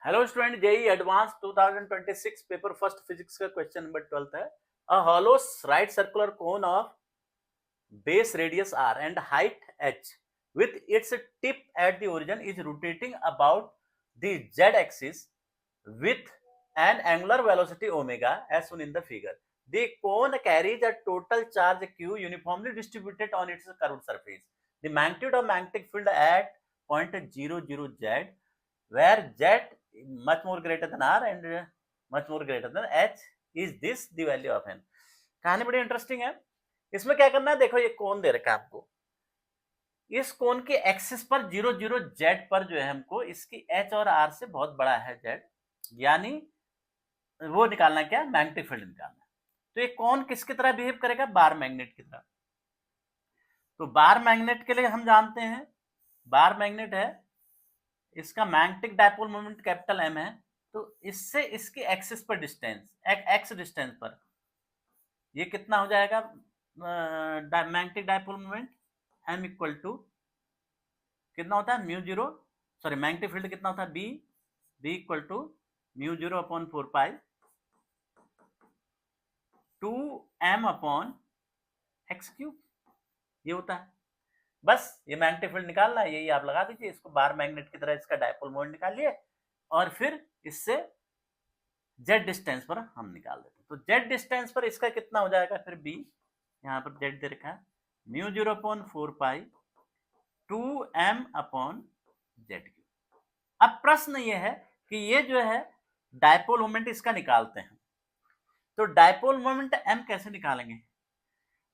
Hello student, JEE advance 2026 paper first physics का question number 12 है। अ hollow right circular cone of base radius r and height h with its tip at the origin is rotating about the z axis with an angular velocity omega as shown in the figure. The cone carries a total charge q uniformly distributed on its curved surface. The magnitude of magnetic field at point 00 z where z much more greater than r and much more greater than h is this the value of n. कहानी बड़ी interesting है। इसमें क्या करना है, देखो ये कोन दे रखा है आपको। इस कोन के एक्सिस पर 00 जेड पर जो है हमको इसकी एच और आर से बहुत बड़ा है जेड, यानी वो निकालना क्या, मैग्नेटिक फील्ड निकालना है। तो ये कौन किसकी तरह बिहेव करेगा, बार मैग्नेट की तरह। तो बार मैग्नेट के लिए हम जानते हैं, बार मैग्नेट है, इसका magnetic dipole moment capital M है। तो इससे इसकी एक्सिस पर डिस्टेंस एक्स डिस्टेंस पर ये कितना हो जाएगा, magnetic dipole moment M equal to कितना होता है, mu zero, sorry magnetic field कितना होता है, B equal to mu zero upon 4 pi 2 M upon X cube, ये होता है। बस ये मैग्नेटिक फील्ड निकालना है, यही आप लगा दीजिए, इसको बार मैग्नेट की तरह इसका डायपोल मोमेंट निकालिए और फिर इससे जेड डिस्टेंस पर हम निकाल देते हैं। तो जेड डिस्टेंस पर इसका कितना हो जाएगा, फिर बी, यहाँ पर जेड दे रखा है, mu zero upon 4 pi 2 M upon z cube. अब प्रश्न ये है कि ये जो है डायपोल मोमेंट इसका निकालते हैं, तो डायपोल मोमेंट एम कैसे निकालेंगे।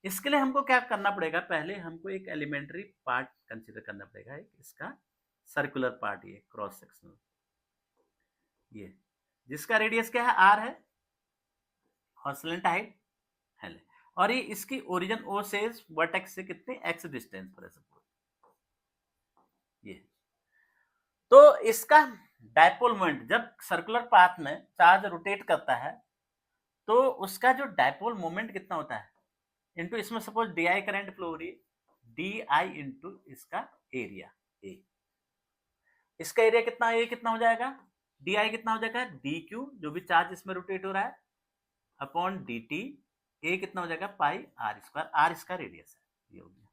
इसके लिए हमको क्या करना पड़ेगा, पहले हमको एक एलिमेंट्री पार्ट कंसीडर करना पड़ेगा, एक इसका सर्कुलर पार्ट, ये क्रॉस सेक्शनल, ये जिसका रेडियस क्या है, आर है और स्लेंट हाइट एल है, और ये इसकी ओरिजिन ओ से वर्टेक्स से कितने एक्स डिस्टेंस पर है सपोज ये। तो इसका डायपोल मोमेंट जब सर्कुलर पाथ में चार्ज रोटेट करता है तो उसका जो डायपोल मोमेंट कितना होता है, इनटू इसमें suppose D I current flow हो रही है, डी आई इंटू इसका एरिया ए, इसका एरिया कितना, ए कितना हो जाएगा, डी आई कितना हो जाएगा, डी क्यू जो भी चार्ज इसमें रोटेट हो रहा है अपॉन डी टी, ए कितना हो जाएगा, पाई आर स्क्वायर, आर इसका रेडियस है, ये हो गया,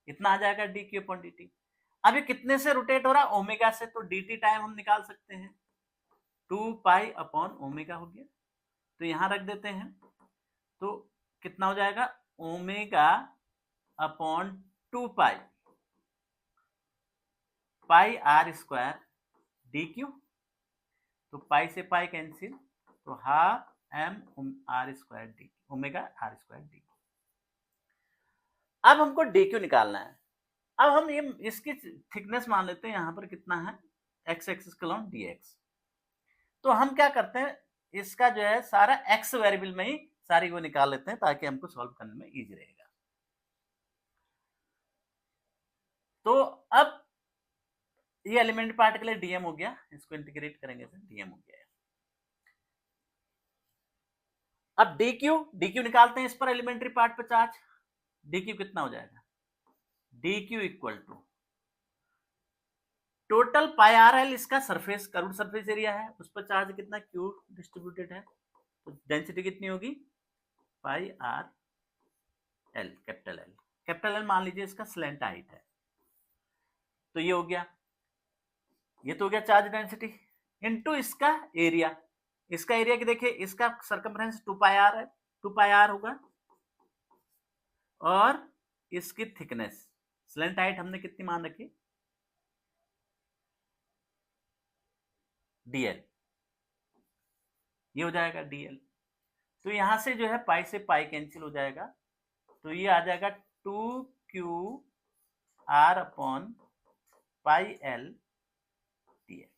इतना आ जाएगा D Q upon D T. अब ये कितने से रोटेट हो रहा है, ओमेगा से, तो डी टी टाइम हम निकाल सकते हैं, 2 पाई अपॉन ओमेगा हो गया, तो यहां रख देते हैं, तो कितना हो जाएगा, omega upon 2 pi pi are square D Q, तो पाई से पाई कैंसिल, तो half M R square D, omega are square D. अब हमको डी क्यू निकालना है। अब हम ये इसकी थिकनेस मान लेते हैं, यहां पर कितना है, एक्स एक्सिस कलॉन डी एक्स। तो हम क्या करते हैं, इसका जो है सारा एक्स वेरिएबल में ही सारी वो निकाल लेते हैं ताकि हमको सॉल्व करने में इजी रहेगा। तो अब ये एलिमेंट पार्ट के लिए डीएम हो गया, इसको इंटीग्रेट करेंगे तो डीएम हो गया। अब डी क्यू निकालते हैं, इस पर एलिमेंट्री पार्ट पर चार्ज, डी क्यू कितना हो जाएगा, D Q equal to total pi are L, इसका सरफेस कर्व्ड सरफेस एरिया है, उस पर चार्ज कितना क्यू डिस्ट्रीब्यूटेड है, तो डेंसिटी कितनी होगी, पाई आर एल कैपिटल एल मान लीजिए इसका स्लेंट हाइट है, तो ये हो गया, ये तो हो गया चार्ज डेंसिटी इनटू इसका एरिया, इसका एरिया की देखिए, इसका सर्कमफ्रेंस 2 पाई आर है, 2 पाई आर होगा, और इसकी थिकनेस स्लेंट हाइट हमने कितनी मान रखी, डीएल, ये हो जाएगा डीएल। तो यहां से जो है पाई से पाई कैंसिल हो जाएगा, तो ये आ जाएगा 2 Q R upon pi L DL.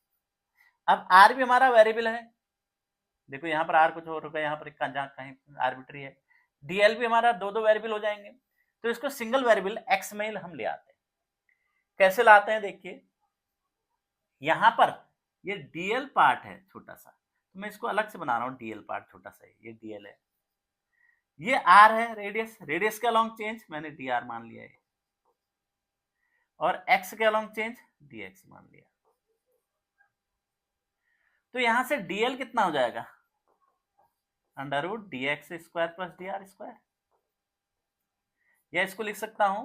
अब आर भी हमारा वेरिएबल है, देखो यहाँ पर आर कुछ और होगा, यहाँ पर कहीं आर्बिट्री है, डीएल भी हमारा दो वेरिएबल हो जाएंगे, तो इसको सिंगल वेरिएबल एक्स में हम ले आते हैं। कैसे लाते हैं, देखिए यहां पर ये डीएल पार्ट है छोटा सा, तो मैं इसको अलग से बना रहा हूं, डीएल पार्ट छोटा सा है, ये डीएल है, ये आर है रेडियस के अलोंग चेंज मैंने डी आर मान लिया है, और एक्स के अलोंग चेंज डी एक्स मान लिया। तो यहां से dl कितना हो जाएगा, under root D X square plus D R square, या इसको लिख सकता हूं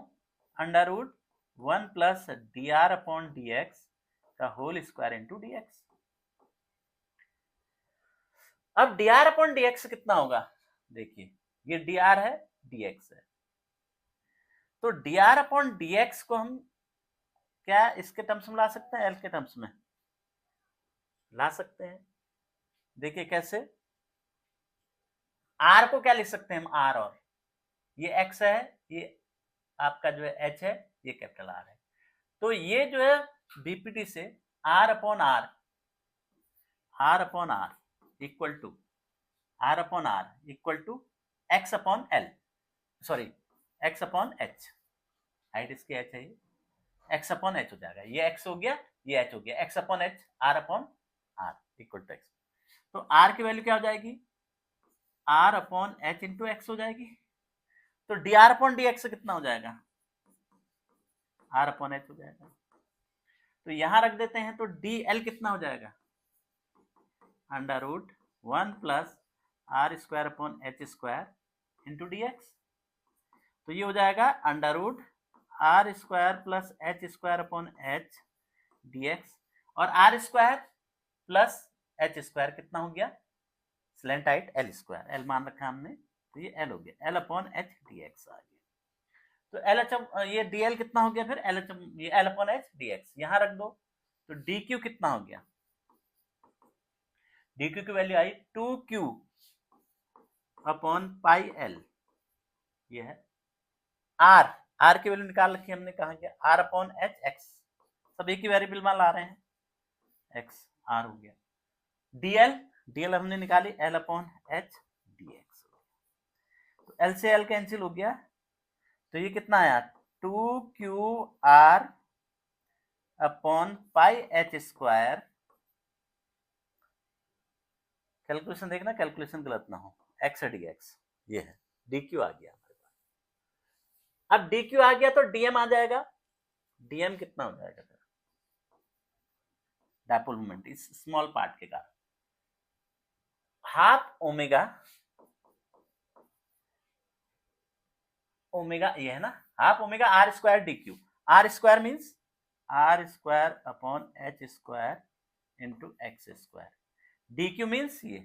under root 1 plus D R upon D X का whole square into D X. अब D R upon D X कितना होगा, देखिए ये डी आर है, डी एक्स है, तो D R upon D X को हम क्या इसके टर्म्स में ला सकते हैं, एल के टर्म्स में ला सकते हैं। देखिए कैसे, आर को क्या लिख सकते हैं हम, आर, और ये एक्स है, ये आपका जो है एच है, ये कैपिटल आर है, तो ये जो है बीपीटी से R upon R, R upon R equal to R upon R equal to X upon L, sorry X upon H, height इसकी एच है, ये एक्स अपॉन एच हो जाएगा, ये एक्स हो गया, ये एच हो गया, X upon H, R upon R equal to X. तो आर की वैल्यू क्या हो जाएगी, R upon H into X हो जाएगी। तो D R upon D X कितना हो जाएगा, आर अपॉन एच हो जाएगा। तो यहां रख देते हैं, तो डी एल कितना हो जाएगा, under root 1 plus R square upon H square into D x. तो ये हो जाएगा under root R square plus H square upon H D X, और R square plus H square कितना हो गया, slant height L square, L मान रखा हमने, तो ये एल हो गया, L upon H D X आ गया। तो एल एच ये डी एल कितना हो गया, फिर एल एच ये L upon H D x यहां रख दो, तो डी क्यू कितना हो गया, डी क्यू की वैल्यू आई 2q अपॉन पाई एल, ये है आर, आर की वैल्यू निकाल रखी हमने, कहा गया आर अपॉन एच एक्स, सब एक ही वेरिएबल मान ला रहे हैं, एक्स आर हो गया, डीएल, डीएल हमने निकाली L upon H D x, तो एल से एल कैंसिल हो गया, तो ये कितना आया 2q r upon pi H square, calculation देखना, कैलकुलेशन गलत ना हो, एक्स डी एक्स, ये है डी क्यू आ गया हमारे पास। अब डी क्यू आ गया तो डीएम आ जाएगा, डीएम कितना हो जाएगा, डायपोल मोमेंट इस स्मॉल पार्ट के कारण हाफ ओमेगा, ओमेगा ये है ना, half omega are square D Q, R square means R square upon H square into X square, D Q means ये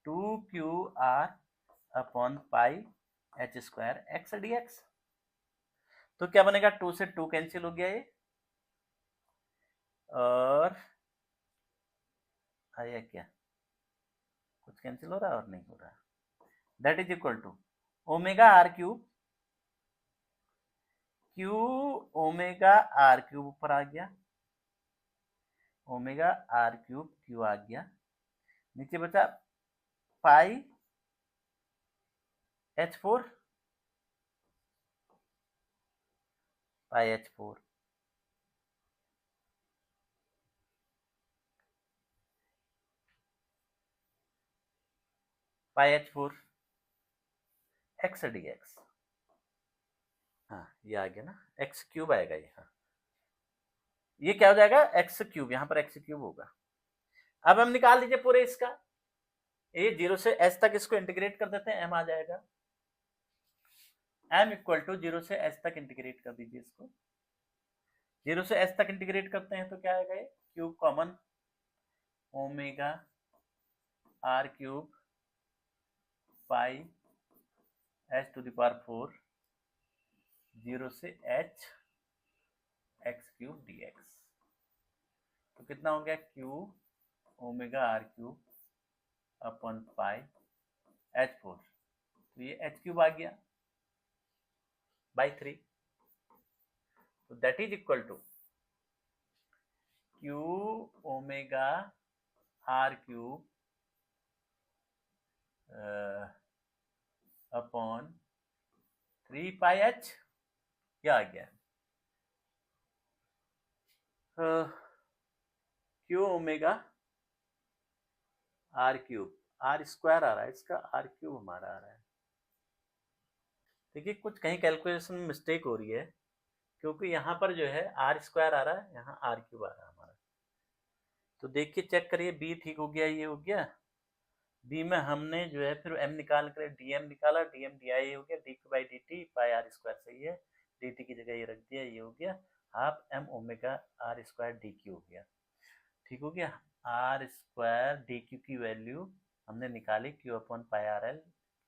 2q r upon pi H square X D x. तो क्या बनेगा, 2 से 2 cancel हो गया ये, और आया क्या, कुछ कैंसिल हो रहा है और नहीं हो रहा, that is equal to omega are cube, Q omega are cube ऊपर आ गया, ओमेगा आर क्यूब क्यू आ गया, नीचे बचा pi h4, pi h4, pi h4 X D X, हाँ ये आ गया ना, एक्स क्यूब आएगा ये, हाँ ये क्या हो जाएगा, एक्स क्यूब, यहां पर एक्स क्यूब होगा। अब हम निकाल दीजिए पूरे इसका, ये 0 से s तक इसको इंटीग्रेट कर देते हैं, m आ जाएगा, m इक्वल टू 0 से s तक इंटीग्रेट कर दीजिए इसको, 0 से s तक इंटीग्रेट करते हैं तो क्या आएगा, ये cube common, omega are cube pi h to the power 4 0 से h x cube d x, तो कितना हो गया, Q omega are cube upon pi h4, तो ये h क्यूब आ गया बाई 3, तो that is equal to Q omega are cube upon 3 pi h, क्या आ गया, Q omega are cube, R square आ रहा है इसका, आर क्यूब हमारा आ रहा है। देखिए कुछ कहीं कैलकुलेशन में मिस्टेक हो रही है, क्योंकि यहाँ पर जो है आर स्क्वायर आ रहा है, यहाँ आर क्यूब आ रहा है हमारा, तो देखिए चेक करिए, बी ठीक हो गया, ये हो गया। बी में हमने जो है फिर एम निकाल कर डी एम निकाला, डी एम डी आई हो गया, d q by d t pi are square सही है, डी टी की जगह ये रख दिया, ये हो गया half m omega are square D q हो गया। ठीक हो गया। आर स्क्वायर डी क्यू की वैल्यू हमने निकाली, q upon pi are l,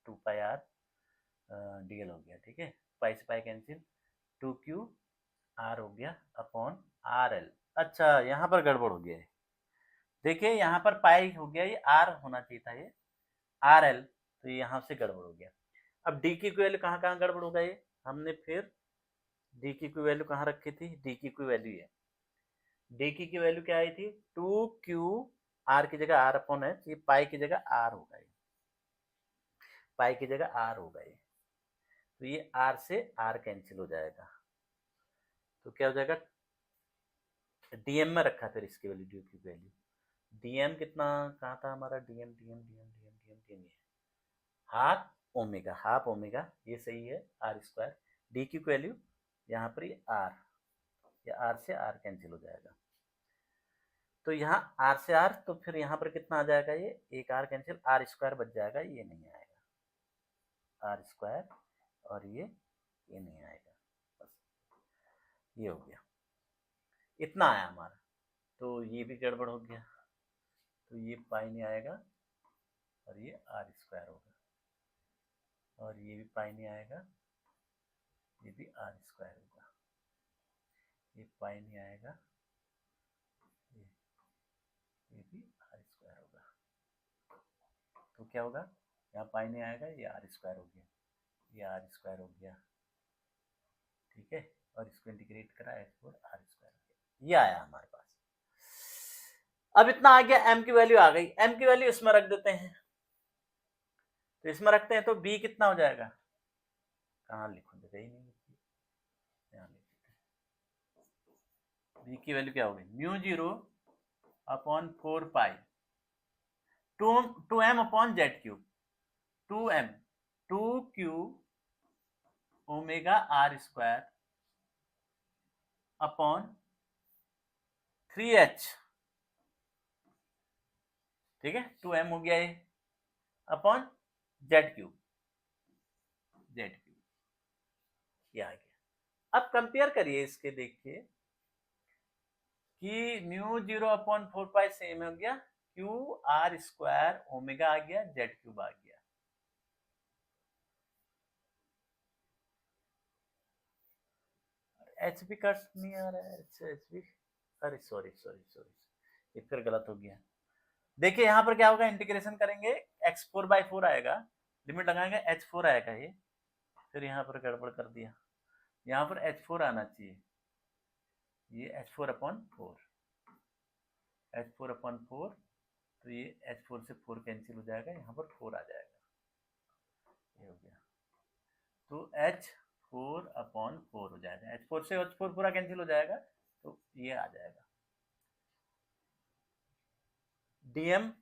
two pi r d l हो गया। ठीक है, पाई से pi cancel, two q r हो गया अपॉन आर एल। अच्छा यहाँ पर गड़बड़ हो गया है, देखिए यहाँ पर पाई हो गया, ये आर होना चाहिए था, ये आर एल, तो ये यहाँ से गड़बड़ हो गया। अब डी की वैल्यू कहाँ कहाँ गड़बड़ होगा, ये हमने फिर डी की वैल्यू कहाँ रखी थी, डी की वैल्यू है, डी की वैल्यू क्या आई थी, टू क्यू आर की जगह आर अपॉन एच, ये पाई की जगह आर होगा, ये पाई की जगह आर होगा, ये तो ये आर से आर कैंसिल हो जाएगा, तो क्या हो जाएगा, डीएम में रखा फिर इसकी वैल्यू, डी की वैल्यू, डीएम कितना कहाँ था हमारा, DM DM DM DM DM DM half omega ये सही है आर स्क्वायर, डी की वैल्यू यहाँ पर ये आर, या आर से आर कैंसिल हो जाएगा, तो यहाँ आर से आर, तो फिर यहाँ पर कितना आ जाएगा, ये एक आर कैंसिल, आर स्क्वायर बच जाएगा, ये नहीं आएगा आर स्क्वायर, और ये नहीं आएगा, बस ये हो गया, इतना आया हमारा, तो ये भी गड़बड़ हो गया, तो ये पाई नहीं आएगा, और ये आर स्क्वायर होगा, और ये भी पाई नहीं आएगा, ये भी आर स्क्वायर होगा, ये पाई नहीं आएगा, ये भी आर स्क्वायर होगा, तो क्या होगा, यहाँ पाई नहीं आएगा, ये आर स्क्वायर हो गया, ये आर स्क्वायर हो गया। ठीक है, और इसको इंटीग्रेट करा, एच फोर आर स्क्वायर हो गया, ये आया हमारे पास। अब इतना आ गया, एम की वैल्यू आ गई, एम की वैल्यू इसमें रख देते हैं, तो इसमें रखते हैं तो बी कितना हो जाएगा, कहाँ लिखूं, जगह ही नहीं, यहाँ लिख देते हैं, बी की वैल्यू क्या होगी, mu zero upon 4 pi two m upon z cube, two m, two Q omega are square upon 3h, ठीक है, 2m हो गया ये, अपॉन जेड क्यूब, ये आ गया। अब कंपेयर करिए इसके, देखिए कि म्यू जीरो अपॉन 4 पाई सेम हो गया, क्यू आर स्क्वायर ओमेगा आ गया, जेड क्यूब आ गया, एच भी कट नहीं आ रहा है, एच भी, अरे सॉरी, ये फिर गलत हो गया। देखिए यहाँ पर क्या होगा, इंटीग्रेशन करेंगे x4/4 आएगा, लिमिट लगाएंगे h4 आएगा, ये फिर यहाँ पर गड़बड़ कर दिया, यहाँ पर h4 आना चाहिए, ये h4/4, तो ये h4 से 4 कैंसिल हो जाएगा, यहाँ पर 4 आ जाएगा, ये हो गया, तो h4/4 हो जाएगा, h4 से h4 पूरा कैंसिल हो जाएगा, तो ये आ जाएगा, डीएम,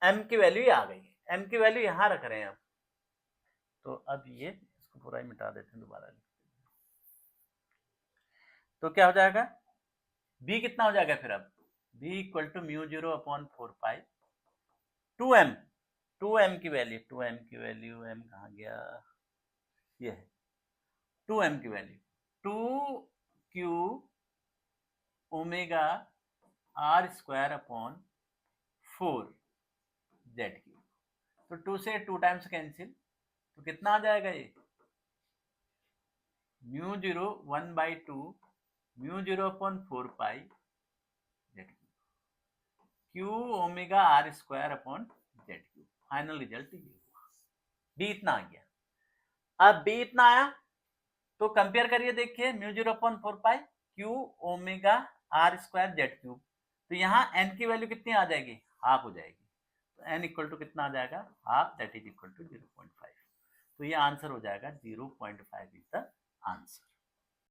एम की वैल्यू आ गई, एम की वैल्यू यहाँ रख रहे हैं हम, तो अब ये इसको पूरा ही मिटा देते हैं, दोबारा लिखते हैं, तो क्या हो जाएगा, बी कितना हो जाएगा फिर, अब b equal to mu zero upon 4 pi, two m की वैल्यू, एम कहाँ गया, ये है 2m की value, 2q omega are square upon 4 z cube, तो 2 से 2 टाइम्स कैंसिल, तो कितना आ जाएगा, ये mu zero 1/2 mu zero upon 4 pi z cube, Q omega are square upon z cube, final result ये हुआ, डी इतना आ गया। अब बी इतना आया, तो कंपेयर करिए, देखिए mu zero upon 4 pi q omega are square z cube, तो यहाँ एन की वैल्यू कितनी आ जाएगी, हाफ हो जाएगी, तो एन इक्वल टू कितना आ जाएगा, half, that is equal to 0.5, तो ये आंसर हो जाएगा 0.5 इज द आंसर।